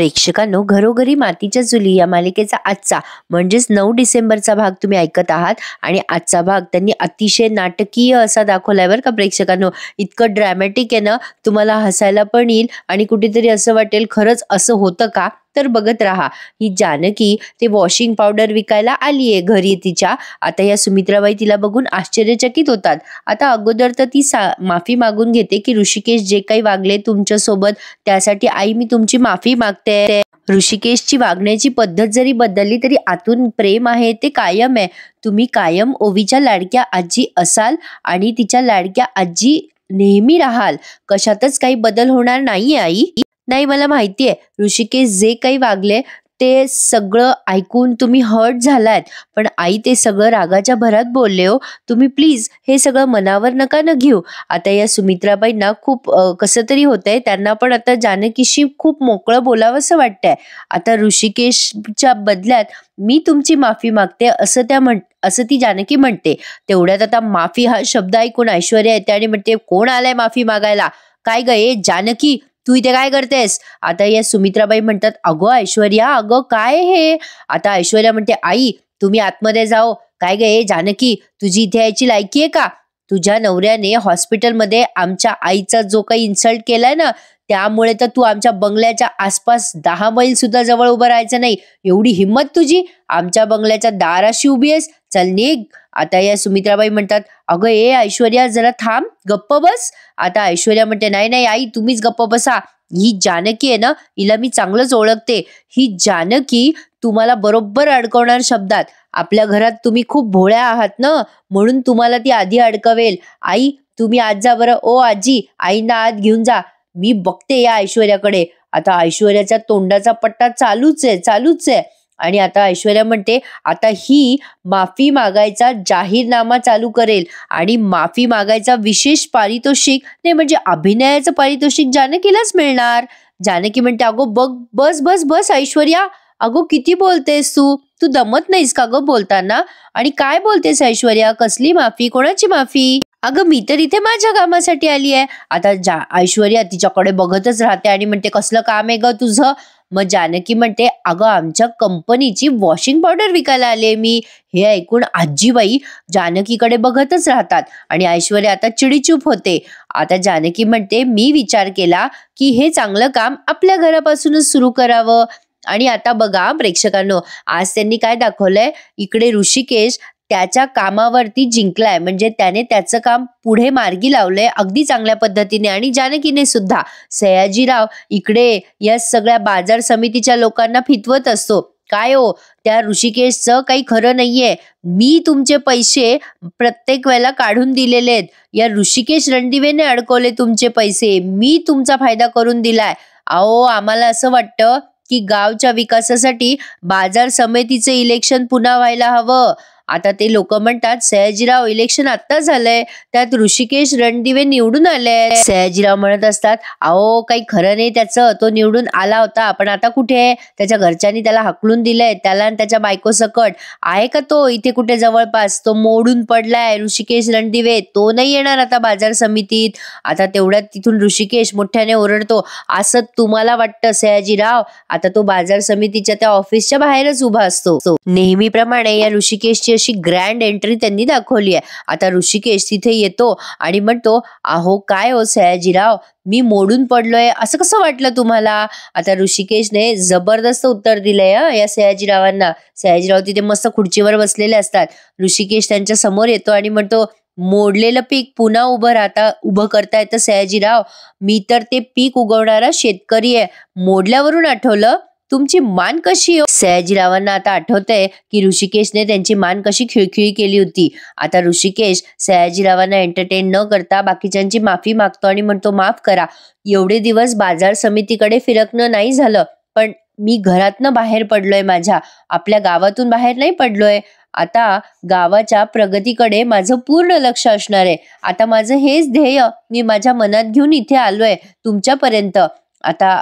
प्रेक्षकांनो, घरोघरी मातीच्या चुली या मालिकेचा आजचा म्हणजेच 9 डिसेंबरचा भाग तुम्ही ऐकत आहात. आणि आजचा भाग त्यांनी अतिशय नाटकीय असा दाखवलाय बरं का प्रेक्षकांनो. इतकं ड्रॅमॅटिक आहे ना, तुम्हाला हसायला पण येईल आणि कुठेतरी असं वाटेल खरंच असं होतं का. तर बघत राहा. ही जानकी ते वॉशिंग पावडर विकायला आलीये घरी तिच्या. आता या सुमित्राबाई तिला बघून आश्चर्यचकित होतात. आता अगोदर तर ती माफी मागून घेते की ऋषिकेश जे काही वागले तुमच्या सोबत त्यासाठी आई मी तुमची माफी मागते. ऋषिकेशची वागण्याची पद्धत जरी बदलली तरी आतून प्रेम आहे ते कायम आहे. तुम्ही कायम ओवीच्या लाडक्या आजी असाल आणि तिच्या लाडक्या आजी नेहमी राहाल. कशातच काही बदल होणार नाहीये आई. नाही, मला माहितीये ऋषिकेश जे काही वागले ते सगळं ऐकून तुम्ही हर्ट झालात, पण आई ते सगळं रागाच्या भरात बोलले हो. तुम्ही प्लीज हे सगळं मनावर नका न घेऊ. आता या सुमित्राबाईंना खूप कसं तरी होतंय. त्यांना पण आता जानकीशी खूप मोकळं बोलावंसं वाटतंय. आता ऋषिकेशच्या बदल्यात मी तुमची माफी मागते असं ती जानकी म्हणते. तेवढ्यात आता माफी हा शब्द ऐकून ऐश्वर्या येते आणि म्हणते, कोण आलाय माफी मागायला? काय ग ए जानकी, तू इथे काय करतेस? आता या सुमित्राबाई म्हणतात, अगं ऐश्वर्या, अगं काय हे? आता ऐश्वर्या म्हणते, आई तुम्ही आतमध्ये जाओ. काय ग ए जानकी, तुझी इथे यायची लायकी आहे का? तुझ्या नवऱ्याने हॉस्पिटलमध्ये आमच्या आईचा जो काही इन्सल्ट केलाय ना, त्यामुळे तर तू आमच्या बंगल्याच्या आसपास 10 मैल सुद्धा जवळ उभं राहायचं नाही. एवढी हिंमत तुझी? आमच्या बंगल्याच्या दाराशी उभी आहेस? चल निघ. आता या सुमित्राबाई म्हणतात, अगं ए ऐश्वर्या, जरा थांब, गप्प बस. आता ऐश्वर्या म्हणते, नाही नाही आई, तुम्हीच गप्प बसा. ही जानकी आहे ना, हिला मी चांगलंच ओळखते. ही जानकी तुम्हाला बरोबर अडकवणार शब्दात. आपल्या घरात तुम्ही खूप भोळ्या आहात ना, म्हणून तुम्हाला ती आधी अडकवेल. आई तुम्ही आज जा बरं. ओ आजी, आईंना आत घेऊन जा. मी बघते या ऐश्वर्याकडे. आता ऐश्वर्याच्या तोंडाचा पट्टा चालूच आहे. आणि आता ऐश्वर्या म्हणते, आता ही माफी मागायचा जाहीरनामा चालू करेल आणि माफी मागायचा विशेष पारितोषिक नाही म्हणजे अभिनयाचं पारितोषिक जानकीलाच मिळणार. जानकी म्हणते, अगो बस बस बस ऐश्वर्या, अगो किती बोलतेस तू दमत नाहीस का ग बोलताना? आणि काय बोलतेस ऐश्वर्या? कसली माफी? कोणाची माफी? अगं मी तर इथे माझ्या कामासाठी आली आहे. आता ऐश्वर्या तिच्याकडे बघतच राहते आणि म्हणते, कसलं काम आहे ग तुझं? मग जानकी म्हणते, अगं आमच्या कंपनीची वॉशिंग पावडर विकायला आले मी. हे ऐकून आजीबाई जानकीकडे बघतच राहतात आणि ऐश्वर्या आता चिडीचूप होते. आता जानकी म्हणते, मी विचार केला की हे चांगलं काम आपल्या घरापासूनच सुरू करावं. आणि आता बघा प्रेक्षकांनो, आज त्यांनी काय दाखवलंय, इकडे ऋषिकेश त्याच्या कामावरती जिंकलाय, म्हणजे त्याने त्याचं काम पुढे मार्गी लावलंय अगदी चांगल्या पद्धतीने. आणि जानकीने सुद्धा. सयाजीराव इकडे या सगळ्या बाजार समितीच्या लोकांना फितवत असतो. काय हो, त्या ऋषिकेशचं काही खरं नाहीये. मी तुमचे पैसे प्रत्येक वेळेला काढून दिलेले आहेत. या ऋषिकेश रणदिवेने अडकवले तुमचे पैसे. मी तुमचा फायदा करून दिलाय. अहो, आम्हाला असं वाटतं की गावच्या विकासासाठी बाजार समितीचे इलेक्शन पुन्हा व्हायला हवं. आता ते लोक म्हणतात, सयाजीराव इलेक्शन आत्ता झालंय, त्यात ऋषिकेश रणदिवे निवडून आले. सयाजीराव म्हणत असतात, अहो काही खरं नाही त्याचं, तो निवडून आला होता पण आता कुठे? त्याच्या घरच्यांनी त्याला हकलून दिलंय. त्याला आणि त्याच्या बायको सकट आहे का तो इथे कुठे जवळपास? तो मोडून पडलाय ऋषिकेश रणदिवे. तो नाही येणार आता बाजार समितीत. आता तेवढ्यात तिथून ऋषिकेश मोठ्याने ओरडतो, असं तुम्हाला वाटतं सयाजीराव? आता तो बाजार समितीच्या त्या ऑफिसच्या बाहेरच उभा असतो. नेहमीप्रमाणे या ऋषिकेशची अशी ग्रँड एंट्री त्यांनी दाखवली आहे. आता ऋषिकेश तिथे येतो आणि म्हणतो, अहो काय हो सयाजीराव, मी मोडून पडलोय असं कसं वाटलं तुम्हाला? आता ऋषिकेशने जबरदस्त उत्तर दिलंय या सयाजीरावांना. सयाजीराव तिथे मस्त खुर्चीवर बसलेले असतात. ऋषिकेश त्यांच्या समोर येतो आणि म्हणतो, मोडलेलं पीक पुन्हा उभं करता येतं सयाजीराव. मी तर ते पीक उगवणारा शेतकरी आहे. मोडल्यावरून आठवलं, तुमची मान कशी हो? सयाजीरावांना आता आठवतंय की ऋषिकेशने त्यांची मान कशी खिळखिळी केली होती. आता ऋषिकेश सयाजीरावांना एंटरटेन न करता बाकीच्यांची माफी मागतो आणि म्हणतो, माफ करा, एवढे दिवस बाजार समितीकडे फिरकणं नाही झालं, पण मी घरातनं बाहेर पडलोय, माझ्या आपल्या गावातून बाहेर नाही पडलोय. आता गावाच्या प्रगतीकडे माझं पूर्ण लक्ष असणार आहे. आता माझं हेच ध्येय मी माझ्या मनात घेऊन इथे आलोय तुमच्यापर्यंत. आता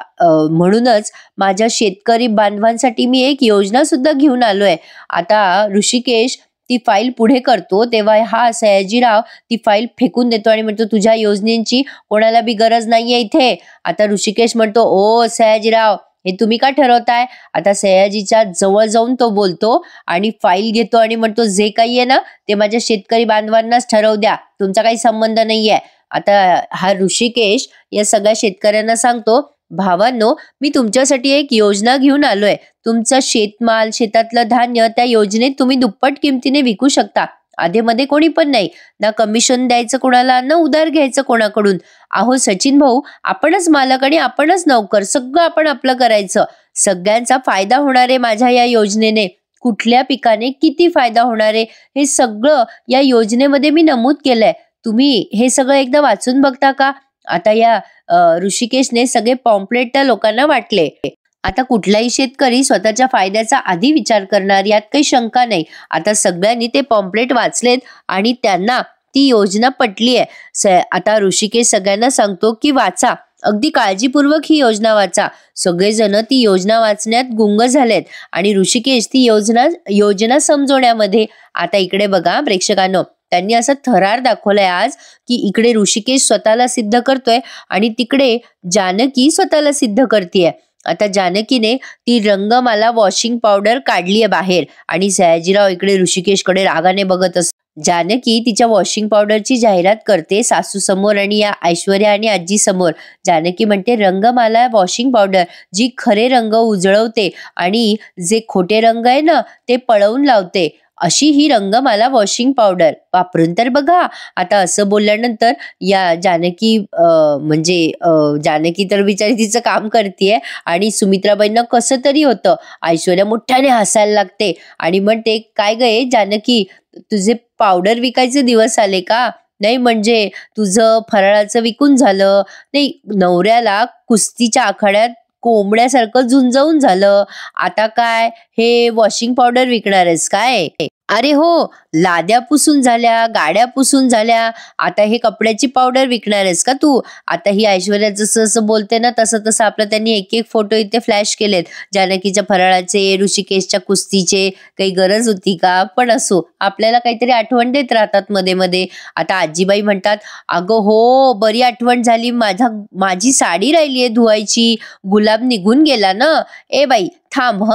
म्हणूनच माझ्या शेतकरी बांधवांसाठी मी एक योजना सुद्धा घेऊन आलोय. आता ऋषिकेश ती फाईल पुढे करतो तेव्हा हा सयाजीराव ती फाईल फेकून देतो आणि म्हणतो, तुझ्या योजनेची कोणाला बी गरज नाहीये इथे. आता ऋषिकेश म्हणतो, ओ सयाजीराव, हे तुम्ही का ठरवताय? आता सयाजीच्या जवळ जाऊन तो बोलतो आणि फाईल घेतो आणि म्हणतो, जे काही आहे ना ते माझ्या शेतकरी बांधवांनाच ठरवू द्या, तुमचा काही संबंध नाहीये. आता हा ऋषिकेश या सगळ्या शेतकऱ्यांना सांगतो, भावांनो, मी तुमच्यासाठी एक योजना घेऊन आलोय. तुमचं शेतमाल, शेतातलं धान्य त्या योजनेत तुम्ही दुप्पट किमतीने विकू शकता. आधीमध्ये कोणी पण नाही, ना कमिशन द्यायचं कोणाला, ना उधार घ्यायचं कोणाकडून. अहो सचिन भाऊ, आपणच मालक आणि आपणच नौकर, सगळं आपण आपलं करायचं. सगळ्यांचा फायदा होणार आहे माझ्या या योजनेने. कुठल्या पिकाने किती फायदा होणार आहे हे सगळं या योजनेमध्ये मी नमूद केलंय. तुम्ही हे सगळं एकदा वाचून बघता का? आता या ऋषिकेशने सगळे पॉम्पलेट त्या लोकांना वाटले. आता कुठलाही शेतकरी स्वतःच्या फायद्याचा आधी विचार करणार, यात काही शंका नाही. आता सगळ्यांनी ते पॉम्पलेट वाचलेत आणि त्यांना ती योजना पटली आहे. आता ऋषिकेश सगळ्यांना सांगतो की वाचा, अगदी काळजीपूर्वक ही योजना वाचा. सगळेजण ती योजना वाचण्यात गुंग झालेत आणि ऋषिकेश ती योजना समजवण्यामध्ये. आता इकडे बघा प्रेक्षकांनो, त्यांनी असं थरार दाखवलंय आज की इकडे ऋषिकेश स्वतःला सिद्ध करतोय आणि तिकडे जानकी स्वतःला सिद्ध करतेय. आता जानकीने ती रंगमाला वॉशिंग पावडर काढलीये बाहेर आणि सयाजीराव इकडे ऋषिकेशकडे रागाने बघत असतो. जानकी तिच्या वॉशिंग पावडरची जाहिरात करते सासू समोर आणि या ऐश्वर्या आणि आजी समोर. जानकी म्हणते, रंगमाला वॉशिंग पावडर, जी खरे रंग उजळवते आणि जे खोटे रंग आहे ना ते पळवून लावते, अशी ही रंगमाला वॉशिंग पावडर वापरून तर बघा. आता असं बोलल्यानंतर या जानकी जानकी तर बिचारी तिचं काम करतेय आणि सुमित्राबाईंना कसं तरी होतं. ऐश्वर्या मोठ्याने हसायला लागते आणि म्हणते, काय गे जानकी, तुझे पावडर विकायचे दिवस आले का? नाही म्हणजे तुझं फराळाचं विकून झालं, नाही नवऱ्याला कुस्तीच्या आखाड्यात कोंबड्यासारखं झुंजवून झालं, आता काय हे वॉशिंग पावडर विकणार आहेस काय? अरे हो, लाद्या पुसून झाल्या, गाड्या पुसून झाल्या, आता हे कपड्याची पावडर विकणार आहेस का तू? आता ही ऐश्वर्या जसं जसं बोलते ना तसं तसं आपलं त्यांनी एक एक फोटो इथे फ्लॅश केलेत. जानकीच्या फराळाचे, ऋषिकेशच्या कुस्तीचे. काही गरज होती का? पण असो, आपल्याला काहीतरी आठवण देत राहतात मध्ये मध्ये. आता आजीबाई म्हणतात, अगं हो, बरी आठवण झाली, माझी साडी राहिलीये धुवायची, गुलाब निघून गेला ना. ए बाई थांब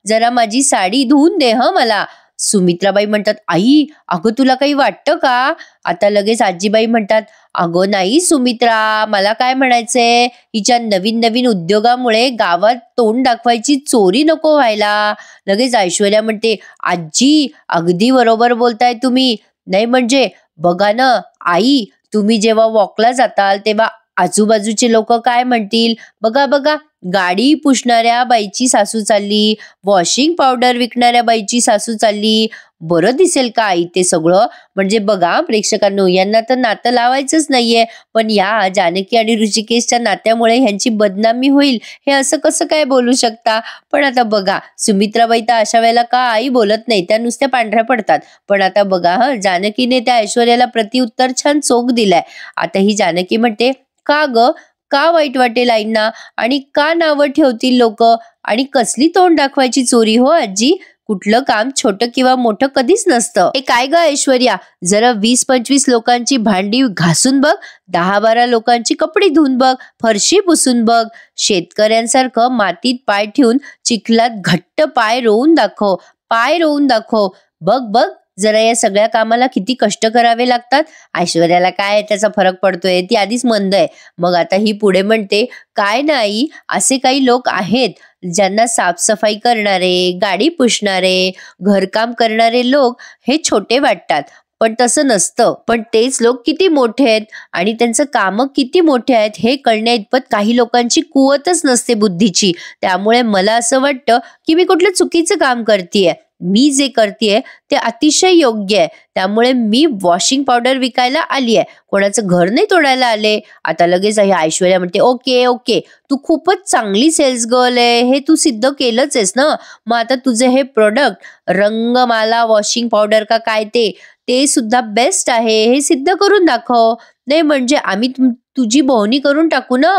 जरा माझी साडी धुवून दे मला. सुमित्राबाई म्हणतात, आई अगं तुला काही वाटतं का? आता लगेच आजीबाई म्हणतात, अगं नाही सुमित्रा, मला काय म्हणायचंय, हिच्या नवीन नवीन उद्योगामुळे गावात तोंड दाखवायची चोरी नको व्हायला. लगेच ऐश्वर्या म्हणते, आजी अगदी बरोबर बोलताय तुम्ही. नाही म्हणजे बघा ना आई, तुम्ही जेव्हा वॉकला जाताल तेव्हा आजूबाजूचे लोक काय म्हणतील? बघा बघा, गाडी पुसणाऱ्या बाईची सासू चालली, वॉशिंग पावडर विकणाऱ्या बाईची सासू चालली. बरं दिसेल का आई ते सगळं? म्हणजे बघा प्रेक्षकांनो, यांना तर नातं लावायचंच नाहीये, पण या जानकी आणि ऋषिकेशच्या नात्यामुळे ह्यांची बदनामी होईल हे असं कसं काय बोलू शकता? पण आता बघा, सुमित्राबाई तर अशा वेळेला का आई बोलत नाही, त्या नुसत्या पांढऱ्या पडतात. पण आता बघा जानकीने त्या ऐश्वर्याला प्रतिउत्तर छान चोख दिलाय. आता ही जानकी म्हणते, का ग, का वाईट वाटेल आईंना आणि का नावं ठेवतील लोक, आणि कसली तोंड दाखवायची चोरी हो आजी? कुठलं काम छोटं किंवा मोठं कधीच नसतं. हे काय ग ऐश्वर्या, जरा 20-25 लोकांची भांडी घासून बघ, 10-12 लोकांची कपडे धुवून बघ, फरशी पुसून बघ. शेतकऱ्यांसारखं मातीत पाय ठेवून चिखलात घट्ट पाय रोवून दाखव. बघ बघ जरा या सगळ्या कामाला किती कष्ट करावे लागतात. ऐश्वर्याला काय त्याचा फरक पडतोय, ती आधीच मंद आहे. मग आता ही पुढे म्हणते, काय नाही, असे काही लोक आहेत ज्यांना साफसफाई करणारे, गाडी पुसणारे, घरकाम करणारे लोक हे छोटे वाटतात, पण तसं नसतं. पण तेच लोक किती मोठे आहेत आणि त्यांचं कामं किती मोठे आहेत हे कळण्या इतपत काही लोकांची कुवतच नसते बुद्धीची. त्यामुळे मला असं वाटतं की मी कुठलं चुकीचं काम करतेय. मी जे करतेय ते अतिशय योग्य आहे. त्यामुळे मी वॉशिंग पावडर विकायला आली आहे, कोणाचं घर नाही तोडायला आले. आता लगेच ऐश्वर्या म्हणते, ओके ओके, तू खूपच चांगली सेल्स गर्ल आहे, हे तू सिद्ध केलंच आहेस ना. मग आता तुझे हे प्रोडक्ट रंगमाला वॉशिंग पावडर का काय ते सुद्धा बेस्ट आहे हे सिद्ध करून दाखव. नाही म्हणजे आम्ही तुझी बोहणी करून टाकू ना.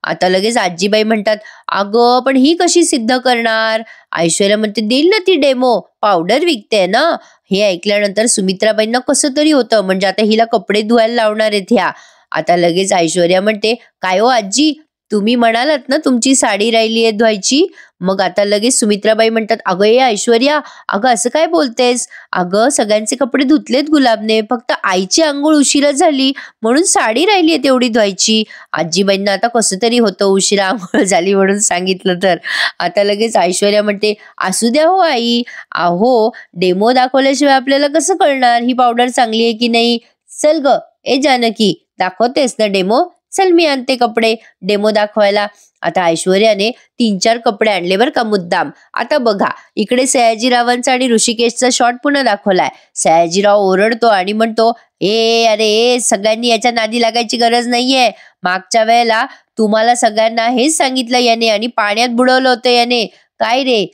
आता लगेच आजीबाई म्हणतात, अगं पण ही कशी सिद्ध करणार? ऐश्वर्या म्हणते, देईल ना ती डेमो, पावडर विकते ना. हे ऐकल्यानंतर सुमित्राबाईंना कसं तरी होतं, म्हणजे आता हिला कपडे धुवायला लावणार आहेत ह्या. आता लगेच ऐश्वर्या म्हणते, काय हो आजी, तुम्ही म्हणालात ना तुमची साडी राहिली आहे धुवायची. मग आता लगेच सुमित्राबाई म्हणतात, अगं ये ऐश्वर्या, अगं असं काय बोलतेस? अगं सगळ्यांचे कपडे धुतलेत गुलाबने, फक्त आईची अंघोळ उशिरा झाली म्हणून साडी राहिली आहे तेवढी धुवायची. आजीबाईंना आता कसं तरी होतं उशिरा अंघोळ झाली म्हणून सांगितलं तर. आता लगेच ऐश्वर्या म्हणते, असू द्या हो आई, अहो डेमो दाखवल्याशिवाय आपल्याला कसं कळणार ही पावडर चांगली आहे की नाही? चल ग ए जानकी, दाखवतेस ना डेमो? चल मी आणते कपडे डेमो दाखवायला. आता ऐश्वर्याने 3-4 कपडे आणले बरं का मुद्दाम. आता बघा इकडे सयाजीरावांचा आणि ऋषिकेशचा शॉट पुन्हा दाखवलाय. सयाजीराव ओरडतो आणि म्हणतो, अरे सगळ्यांनी याच्या नादी लागायची गरज नाहीये. मागच्या वेळेला तुम्हाला सगळ्यांना हेच सांगितलं याने आणि पाण्यात बुडवलं होतं याने. काय रे,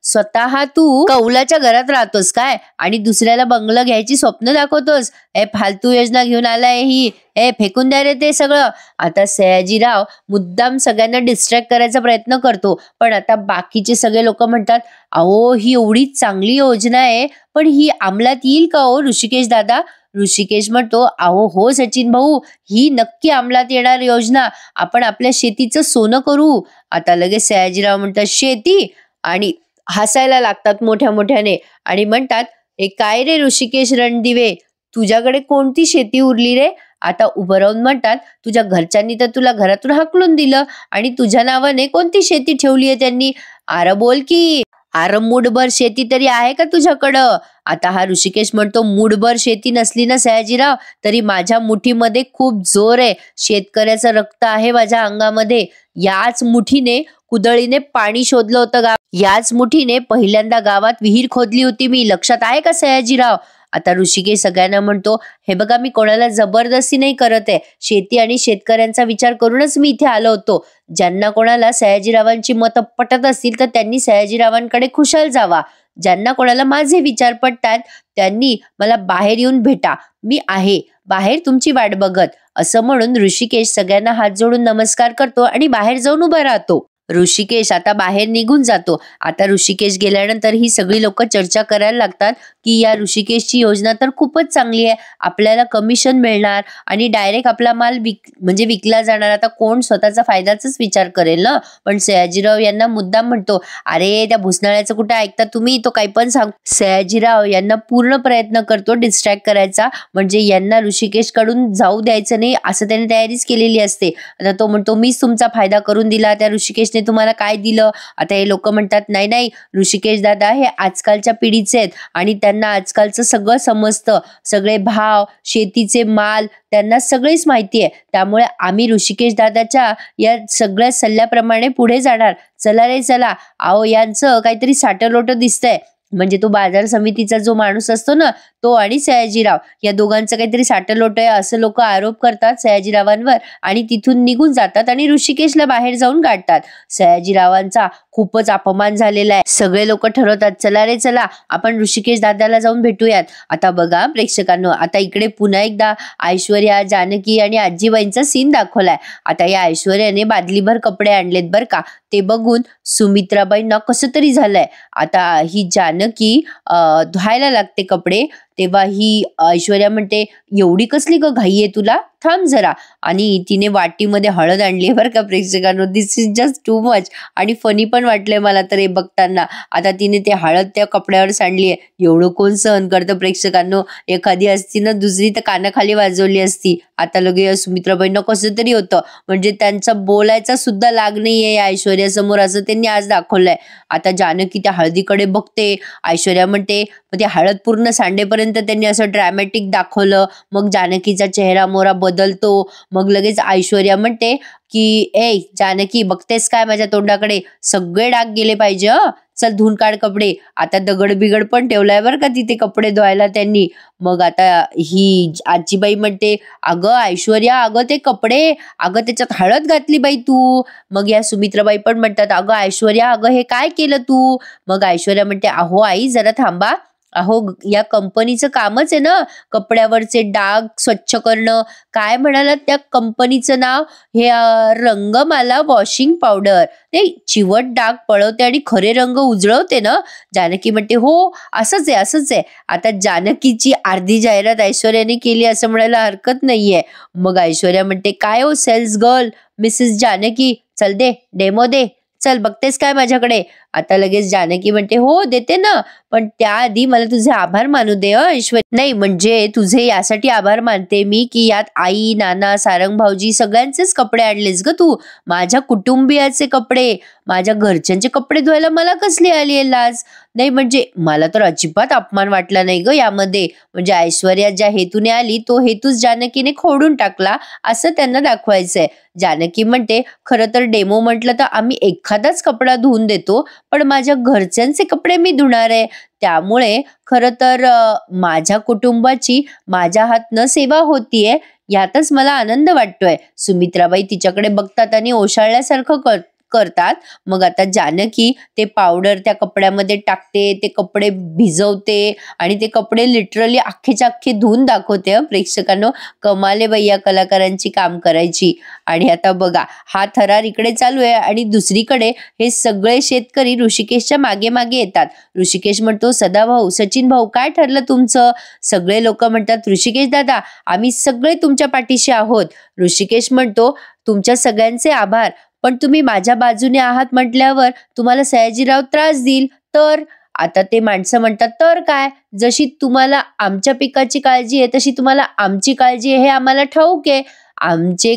स्वतः तू कौलाच्या घरात राहतोस काय आणि दुसऱ्याला बंगलं घ्यायची स्वप्न दाखवतोस? फालतू योजना घेऊन आलाय ही. फेकून द्या रे ते सगळं. आता सयाजीराव मुद्दाम सगळ्यांना डिस्ट्रॅक्ट करायचा प्रयत्न करतो, पण आता बाकीचे सगळे लोक म्हणतात, अहो ही एवढी चांगली योजना आहे, पण ही अंमलात येईल का हो ऋषिकेश दादा? ऋषिकेश म्हणतो, अहो हो सचिन भाऊ, ही नक्की अंमलात येणार योजना. आपण आपल्या शेतीचं सोनं करू. आता लगेच सयाजीराव म्हणतात, शेती? आणि हसायला लागतात मोठ्या मोठ्याने आणि म्हणतात, काय रे ऋषिकेश रणदिवे, तुझ्याकडे कोणती शेती उरली रे? आता उभं राहून म्हणतात, तुझ्या घरच्यांनी तर तुला घरातून हाकलून दिलं आणि तुझ्या नावाने कोणती शेती ठेवली आहे त्यांनी? अरे बोल की, अरे मूठभर शेती तरी आहे का तुझ्याकडं? आता हा ऋषिकेश म्हणतो, मूठभर शेती नसली ना सयाजीराव, तरी माझ्या मुठीमध्ये खूप जोर आहे. शेतकऱ्याचं रक्त आहे माझ्या अंगामध्ये. याच मुठीने कुदळीने पाणी शोधलं होतं याच मुठीने पहिल्यांदा गावात विहीर खोदली होती मी. लक्षात आहे का सयाजीराव? आता ऋषिकेश सगळ्यांना म्हणतो, हे बघा मी कोणाला जबरदस्ती नाही करत आहे. शेती आणि शेतकऱ्यांचा विचार करूनच मी इथे आलो होतो. ज्यांना कोणाला सयाजीरावांची मतं पटत असतील तर त्यांनी सयाजीरावांकडे खुशाल जावा. ज्यांना कोणाला माझे विचार पटतात त्यांनी मला बाहेर येऊन भेटा. मी आहे बाहेर तुमची वाट बघत. असं म्हणून ऋषिकेश सगळ्यांना हात जोडून नमस्कार करतो आणि बाहेर जाऊन उभा राहतो. ऋषिकेश आता बाहेर निघून जातो. आता ऋषिकेश गेल्यानंतर ही सगळी लोक चर्चा करायला लागतात की या ऋषिकेशची योजना तर खूपच चांगली आहे. आपल्याला कमिशन मिळणार आणि डायरेक्ट आपला माल म्हणजे विकला जाणार. आता कोण स्वतःचा फायद्याचाच विचार करेल ना? पण सयाजीराव यांना मुद्दाम म्हणतो, अरे त्या भुसनाळ्याचं कुठे ऐकता तुम्ही? तो काही पण सांग. सयाजीराव यांना पूर्ण प्रयत्न करतो डिस्ट्रॅक्ट करायचा, म्हणजे यांना ऋषिकेश कडून जाऊ द्यायचं नाही असं त्याने तयारीच केलेली असते. आता तो म्हणतो, मीच तुमचा फायदा करून दिला, त्या ऋषिकेशने तुम्हाला काय दिलं? आता हे लोक म्हणतात, नाही नाही ऋषिकेश दादा हे आजकालच्या पिढीचे आहेत आणि त्यांना आजकालचं सगळं समजतं. सगळे भाव, शेतीचे माल त्यांना सगळेच माहिती आहे. त्यामुळे आम्ही ऋषिकेश दादाच्या या सगळ्या सल्ल्याप्रमाणे पुढे जाणार. चला रे चला. अहो यांचं काहीतरी साठलोट दिसतंय. म्हणजे तो बाजार समितीचा जो माणूस असतो ना, तो आणि सयाजीराव या दोघांचं काहीतरी साठलोट आहे असं लोक आरोप करतात सयाजीरावांवर आणि तिथून निघून जातात आणि ऋषिकेशला बाहेर जाऊन गाठतात. सयाजीरावांचा खूपच अपमान झालेला आहे. सगळे लोक ठरवतात, चला रे चला आपण ऋषिकेश दादाला जाऊन भेटूयात. आता बघा प्रेक्षकांनो, आता इकडे पुन्हा एकदा ऐश्वर्या, जानकी आणि आजीबाईंचा सीन दाखवलाय. आता या ऐश्वर्याने बादलीभर कपडे आणलेत बर का. ते बघून सुमित्राबाईंना कसं तरी झालंय. आता ही जानकी धुवायला लागते कपडे, तेव्हा ही ऐश्वर्या म्हणते, एवढी कसली ग घाई आहे तुला? थांब जरा. आणि तिने वाटीमध्ये हळद आणली बरं का प्रेक्षकांनो. दिस इज जस्ट टू मच आणि फनी पण वाटलंय मला तर हे बघताना. आता तिने ते हळद त्या कपड्यावर सांडली आहे. एवढं कोण सहन करतं प्रेक्षकांनो? एखादी असती ना दुसरी तर कानाखाली वाजवली असती. आता लगे सुमित्राबाईंना कसं तरी होतं, म्हणजे त्यांचा बोलायचा सुद्धा लाग नाहीये या ऐश्वर्या समोर असं त्यांनी आज दाखवलंय. आता जानकी त्या हळदीकडे बघते. ऐश्वर्या म्हणते, मग ते हळद पूर्ण सांडेपर्यंत त्यांनी असं ड्रॅमॅटिक दाखवलं. मग जानकीचा चेहरा मोहरा बदलतो. मग लगेच ऐश्वर्या म्हणते की जानकी बघतेस काय माझ्या तोंडाकडे? सगळे डाग गेले पाहिजे. चल धुवून काढ कपडे. आता दगड बिगड पण ठेवलाय बरं का तिथे कपडे धुवायला त्यांनी. मग आता ही आजीबाई म्हणते, अगं ऐश्वर्या, अगं ते कपडे, अगं त्याच्यात हळद घातली बाई तू. मग या सुमित्राबाई पण म्हणतात, अगं ऐश्वर्या, अगं हे काय केलं तू? मग ऐश्वर्या म्हणते, अहो आई जरा थांबा. अहो या कंपनीचं कामच आहे ना कपड्यावरचे डाग स्वच्छ करणं. काय म्हणालात त्या कंपनीचं नाव? हे रंगमाला वॉशिंग पावडर. ते चिवट डाग पळवते आणि खरे रंग उजळवते ना? जानकी म्हणते हो असंच आहे असंच आहे. आता जानकीची अर्धी जाहिरात ऐश्वर्याने केली असं म्हणायला हरकत नाहीये. मग ऐश्वर्या म्हणते काय हो सेल्स गर्ल मिसेस जानकी, चल दे डेमो दे, चल बघतेस काय माझ्याकडे. आता लगेच जानकी म्हणते हो देते ना, पण त्याआधी मला तुझे आभार मानू दे ऐश्वर्या. नाही म्हणजे तुझे यासाठी आभार मानते मी की यात आई नाना सारंग भाऊजी सगळ्यांचेच कपडे आणलेस ग तू. माझ्या कुटुंबियाचे कपडे, माझ्या घरच्यांचे कपडे धुवायला मला कसली आली आहे लाज. नाही म्हणजे मला तर अजिबात अपमान वाटला नाही ग यामध्ये. म्हणजे ऐश्वर्या ज्या हेतूने आली तो हेतूच जानकीने खोडून टाकला असं त्यांना दाखवायचंय. जानकी म्हणते खरं तर डेमो म्हटलं तर आम्ही एखादाच कपडा धुवून देतो, पण माझ्या घरच्यांचे कपडे मी धुणार आहे. त्यामुळे खरं तर माझ्या कुटुंबाची माझ्या हातनं सेवा होतीये यातच मला आनंद वाटतोय. सुमित्राबाई तिच्याकडे बघतात आणि ओशाळल्यासारखं करतात. मग आता जानकी ते पावडर त्या कपड्यामध्ये टाकते, ते कपडे भिजवते आणि ते कपडे लिटरली अख्खेच्या अख्खे धुवून दाखवते. प्रेक्षकांनो कमाले बाई या कलाकारांची काम करायची. आणि आता बघा हा थरार इकडे चालू आहे आणि दुसरीकडे हे सगळे शेतकरी ऋषिकेशच्या मागे मागे येतात. ऋषिकेश म्हणतो सदाभाऊ सचिन भाऊ काय ठरलं तुमचं? सगळे लोक म्हणतात ऋषिकेश दादा आम्ही सगळे तुमच्या पाठीशी आहोत. ऋषिकेश म्हणतो तुमच्या सगळ्यांचे आभार, पण तुम्ही माझ्या बाजूने आहात म्हटल्यावर तुम्हाला सयाजीराव त्रास देईल तर. आता ते माणसं म्हणतात तर काय, जशी तुम्हाला आमच्या पिकाची काळजी आहे तशी तुम्हाला आमची काळजी आहे हे आम्हाला ठाऊक आहे. आमचे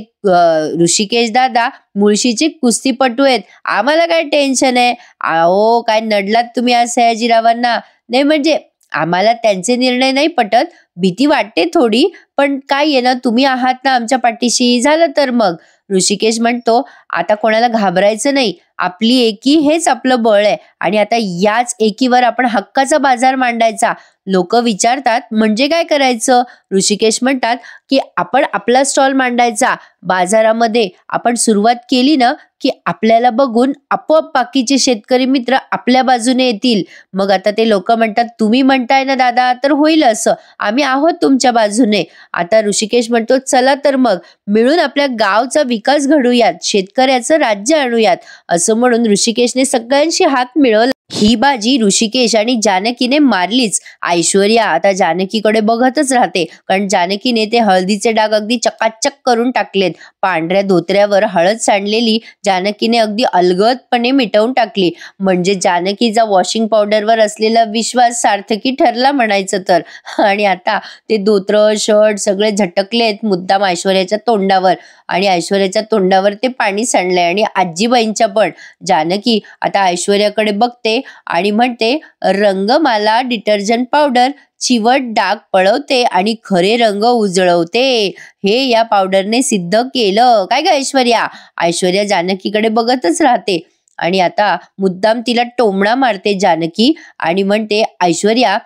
ऋषिकेश दादा मुळशीचे कुस्तीपटू आहेत, आम्हाला काय टेन्शन आहे. अहो काय नडलात तुम्ही आज सयाजीरावांना. नाही म्हणजे आम्हाला त्यांचे निर्णय नाही पटत, भीती वाटते थोडी, पण काय आहे ना तुम्ही आहात ना आमच्या पाठीशी, झालं तर मग. ऋषिकेश म्हणतो आता कोणाला घाबरायचं नाही, आपली एकी हेच आपलं बळ आहे आणि आता याच एकीवर आपण हक्काचा बाजार मांडायचा. लोक विचारतात म्हणजे काय करायचं? ऋषिकेश म्हणतात की आपण आपला स्टॉल मांडायचा बाजारामध्ये. आपण सुरुवात केली ना की आपल्याला बघून आपोआप बाकीचे शेतकरी मित्र आपल्या बाजूने येतील. मग आता ते लोक म्हणतात तुम्ही म्हणताय ना दादा तर होईल असं, आम्ही आहोत तुमच्या बाजूने. आता ऋषिकेश म्हणतो चला तर मग मिळून आपल्या गावचा विकास घडूयात, शेतकऱ्याचं राज्य आणूयात. असं म्हणून ऋषिकेशने सगळ्यांशी हात मिळवला. ही बाजी ऋषिकेश आणि जानकीने मारलीच. ऐश्वर्या आता जानकीकडे बघतच राहते, कारण जानकीने ते हळदीचे डाग अगदी चकाचक करून टाकलेत. पांढऱ्या धोत्र्यावर हळद सांडलेली जानकीने अगदी अलगदपणे मिटवून टाकली. म्हणजे जानकीचा वॉशिंग पावडरवर असलेला विश्वास सार्थकी ठरला म्हणायचं तर. आणि आता ते धोत्र शर्ट सगळे झटकलेत मुद्दाम ऐश्वर्याच्या तोंडावर आणि ऐश्वर्याच्या तोंडावर ते पाणी सांडलंय आणि आजीबाईंच्या पण. जानकी आता ऐश्वर्याकडे बघते आणि म्हणते रंगमाला डिटर्जंट पावडर चिवट डाग पळवते आणि खरे रंग उजळवते. हे या पावडरने सिद्ध केलं. काय ग ऐश्वर्या? ऐश्वर्या जानकीकडे बघतच राहते आणि आता मुद्दाम तिला टोमणा मारते जानकी आणि म्हणते ऐश्वर्या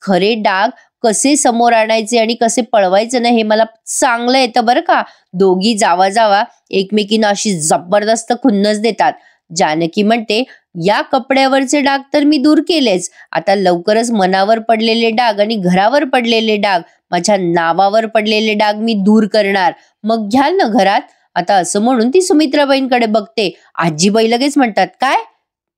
खरे डाग कसे समोर आणायचे आणि कसे पळवायचे ना हे मला चांगलं येतं बरं का. दोघी जावा जावा एकमेकींना अशी जबरदस्त खुन्नस देतात. जानकी म्हणते या कपड्यावरचे डाग तर मी दूर केलेच, आता लवकरच मनावर पडलेले डाग आणि घरावर पडलेले डाग, माझ्या नावावर पडलेले डाग मी दूर करणार, मग घ्याल ना घरात. आता असं म्हणून ती सुमित्राबाईंकडे बघते. आजीबाई लगेच म्हणतात काय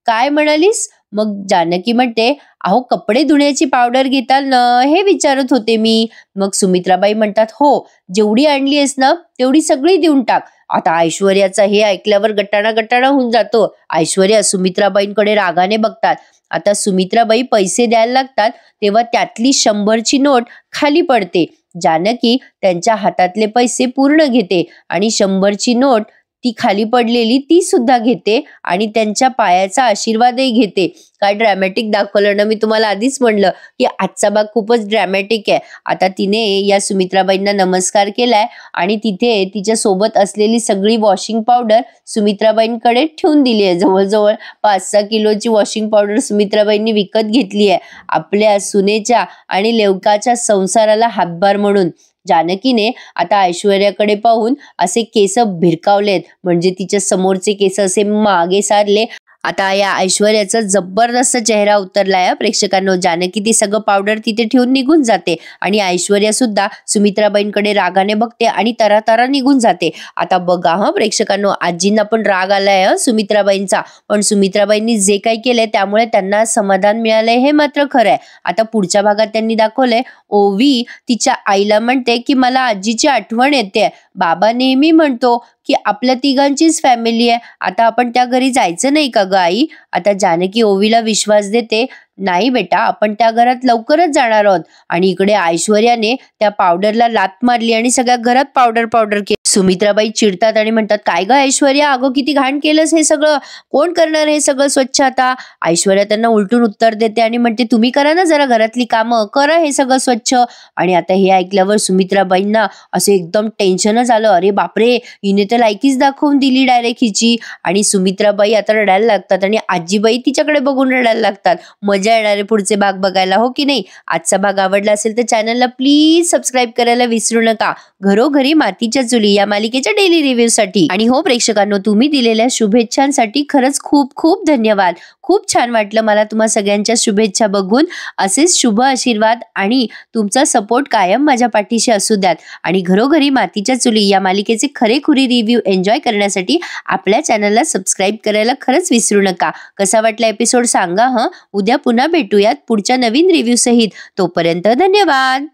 काय म्हणालीस? मग जानकी म्हणते अहो कपडे धुण्याची पावडर घेताल ना हे विचारत होते मी. मग सुमित्राबाई म्हणतात हो जेवढी आणली आहेस ना तेवढी सगळी देऊन टाक. आता ऐश्वर्याचा हे ऐकल्यावर गटाणा गटाणा होऊन जातो. ऐश्वर्या सुमित्राबाईंकडे रागाने बघतात. आता सुमित्राबाई पैसे द्यायला लागतात तेव्हा त्यातली 100ची नोट खाली पडते. जानकी त्यांच्या हातातले पैसे पूर्ण घेते आणि 100ची नोट ती खाली पडलेली ती सुद्धा घेते आणि त्यांच्या पायाचा आशीर्वादही घेते. काय ड्रॅमॅटिक दाखवलं ना. मी तुम्हाला आधीच म्हणलं की आजचा भाग खूपच ड्रॅमॅटिक आहे. आता तिने या सुमित्राबाईंना नमस्कार केलाय आणि तिथे तिच्या सोबत असलेली सगळी वॉशिंग पावडर सुमित्राबाईंकडे ठेवून दिली आहे. जवळजवळ 5-6 किलोची वॉशिंग पावडर सुमित्राबाईंनी विकत घेतली आहे आपल्या सुनेच्या आणि लेवकाच्या संसाराला हातभार म्हणून. जानकीने आता ऐश्वर्याकडे पाहून असे केस भिरकावलेत, म्हणजे तिच्या समोरचे केस असे मागे सारले आता या ऐश्वर्याचा जबरदस्त चेहरा उतरलाय प्रेक्षकांनो. जानकी ती सगळं पावडर तिथे ठेवून निघून जाते आणि ऐश्वर्या सुद्धा सुमित्राबाईंकडे रागाने बघते आणि तरातरा निघून जाते. आता बघा प्रेक्षकांनो, आजींना पण राग आलाय सुमित्राबाईंचा, पण सुमित्राबाईंनी जे काही केलंय त्यामुळे त्यांना समाधान मिळालंय हे मात्र खरं आहे. आता पुढच्या भागात त्यांनी दाखवलंय ओवी तिच्या आईला म्हणते की मला आजीची आठवण येते. बाबा नेहमी म्हणतो की आपल्या तिघांचीच फॅमिली आहे, आता आपण त्या घरी जायचं नाही का ग आई? आता जानकी ओवीला विश्वास देते, नाही बेटा, आपण त्या घरात लवकरच जाणार आहोत. आणि इकडे ऐश्वर्याने त्या पावडरला लात मारली आणि सगळ्या घरात पावडर पावडर केली. सुमित्राबाई चिडतात आणि म्हणतात, काय ग ऐश्वर्या, अगं किती घाण केलंस हे सगळं, कोण करणार हे सगळं स्वच्छ आता? ऐश्वर्या त्यांना उलटून उत्तर देते आणि म्हणते, तुम्ही करा ना जरा घरातली कामं, करा हे सगळं स्वच्छ. आणि आता हे ऐकल्यावर सुमित्राबाईंना असं एकदम टेन्शनच आलं. अरे बापरे, हिने तर लायकीच दाखवून दिली डायरेक्ट हिची. आणि सुमित्राबाई आता रडायला लागतात आणि आजीबाई तिच्याकडे बघून रडायला लागतात. मजा येणारे पुढचे भाग बघायला, हो की नाही? आजचा भाग आवडला असेल तर चॅनलला प्लीज सबस्क्राईब करायला विसरू नका. घरोघरी मातीच्या चुली या मालिकेच्या डेली रिव्ह्यू साठी. आणि हो प्रेक्षकांनो, तुम्ही दिलेल्या शुभेच्छांसाठी खरंच खूप खूप धन्यवाद. खूप छान वाटलं मला तुम्हा सगळ्यांच्या शुभेच्छा बघून. असेच शुभ आशीर्वाद आणि तुमचा सपोर्ट कायम माझ्या पाठीशी असू द्यात. आणि घरोघरी मातीच्या चुली या मालिकेचे खरेखुरी रिव्ह्यू एन्जॉय करण्यासाठी आपल्या चॅनलला सबस्क्राईब करायला खरंच विसरू नका. कसा वाटला एपिसोड सांगा. उद्या पुन्हा भेटूयात पुढच्या नवीन रिव्ह्यू सहित. तोपर्यंत धन्यवाद.